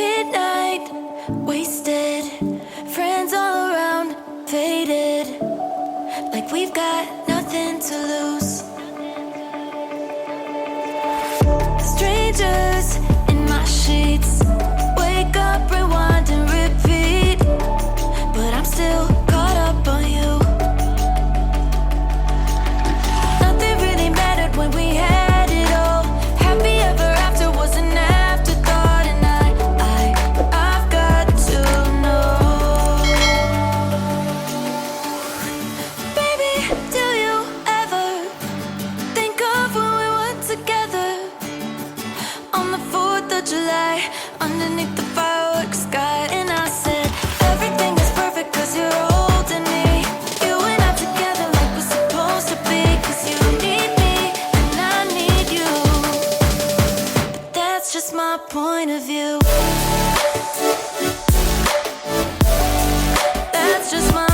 Midnight, wasted, friends all around, faded, like we've got nothing to lose. Strangers in my sheets, wake up, rewind and repeat, but I'm still caught up on you. Nothing really mattered when we had it all. Happy ever after was an afterthought, and I've got to know. Baby, do you ever think of when we were together on the 4th of July, underneath the fireworks sky? And I said, everything is perfect cause you're holding me. You and I together like we're supposed to be, cause you need me and I need you. But that's just my point of view. That's just my